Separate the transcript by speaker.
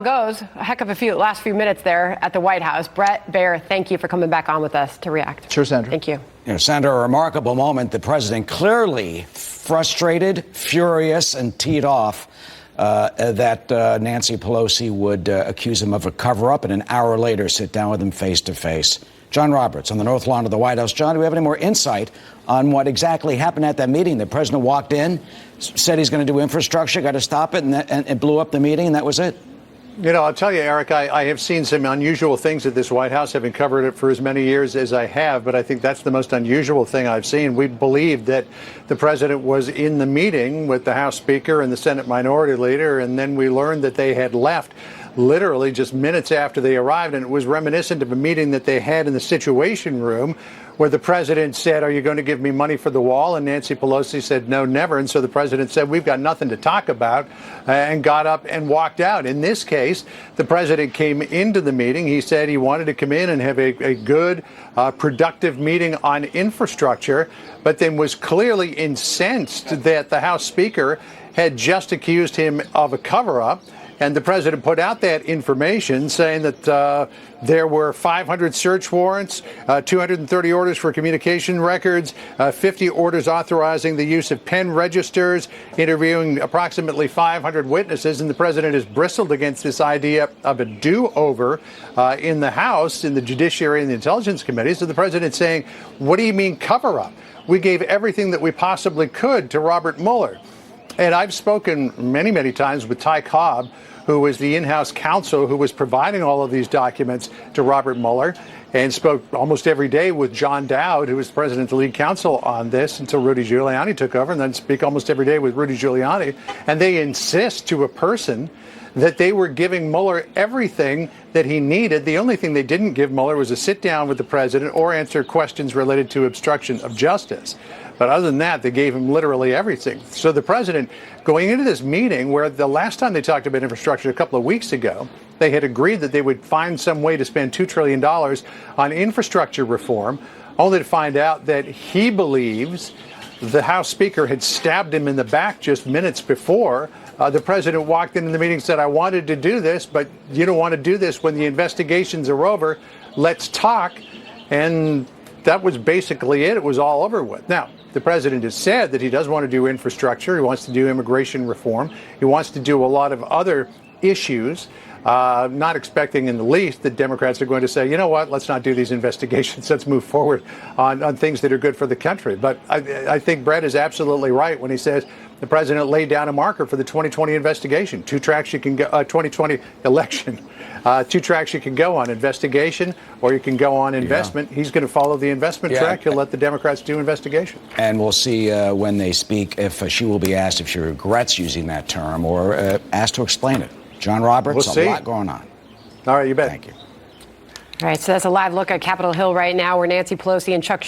Speaker 1: Goes a heck of a last few minutes there at the White House. Brett Baier, thank you for coming back on with us to react.
Speaker 2: Sure, Sandra.
Speaker 1: Thank you.
Speaker 3: Sandra, a remarkable moment. The president clearly frustrated, furious, and teed off that Nancy Pelosi would accuse him of a cover-up, and an hour later sit down with him face to face. John Roberts on the north lawn of the White House. John, do we have any more insight on what exactly happened at that meeting? The president walked in, said he's going to do infrastructure, got to stop it, and blew up the meeting, and that was it.
Speaker 2: You know, I'll tell you, Eric, I have seen some unusual things at this White House. I've been covering it for as many years as I have, but I think that's the most unusual thing I've seen. We believed that the president was in the meeting with the House Speaker and the Senate Minority Leader, and then we learned that they had left literally just minutes after they arrived, and it was reminiscent of a meeting that they had in the Situation Room where the president said, "Are you going to give me money for the wall?" And Nancy Pelosi said, "No, never." And so the president said, "We've got nothing to talk about," and got up and walked out. In this case, the president came into the meeting. He said he wanted to come in and have a good, productive meeting on infrastructure, but then was clearly incensed that the House Speaker had just accused him of a cover-up. And the president put out that information saying that there were 500 search warrants, 230 orders for communication records, 50 orders authorizing the use of pen registers, interviewing approximately 500 witnesses. And the president has bristled against this idea of a do-over in the House, in the Judiciary and the Intelligence Committee. So the president's saying, what do you mean cover-up? We gave everything that we possibly could to Robert Mueller. And I've spoken many, many times with Ty Cobb, who was the in-house counsel who was providing all of these documents to Robert Mueller, and spoke almost every day with John Dowd, who was the president's lead counsel on this until Rudy Giuliani took over, and then speak almost every day with Rudy Giuliani. And they insist to a person that they were giving Mueller everything that he needed. The only thing they didn't give Mueller was a sit down with the president or answer questions related to obstruction of justice. But other than that, they gave him literally everything. So the president, going into this meeting, where the last time they talked about infrastructure a couple of weeks ago, they had agreed that they would find some way to spend $2 trillion on infrastructure reform, only to find out that he believes the House Speaker had stabbed him in the back just minutes before. The president walked into the meeting and said, "I wanted to do this, but you don't want to do this when the investigations are over. Let's talk." And that was basically it. It was all over with. Now, the president has said that he does want to do infrastructure. He wants to do immigration reform. He wants to do a lot of other issues. Not expecting in the least that Democrats are going to say, you know what, let's not do these investigations. Let's move forward on things that are good for the country. But I think Brett is absolutely right when he says the president laid down a marker for the 2020 investigation. 2 tracks you can go, 2020 election. 2 tracks you can go on: investigation, or you can go on investment. Yeah. He's going to follow the investment track. He'll let the Democrats do investigation.
Speaker 3: And we'll see when they speak if she will be asked if she regrets using that term or asked to explain it. John Roberts, a lot going on.
Speaker 2: All right, you bet.
Speaker 3: Thank you.
Speaker 1: All right, so that's a live look at Capitol Hill right now, where Nancy Pelosi and Chuck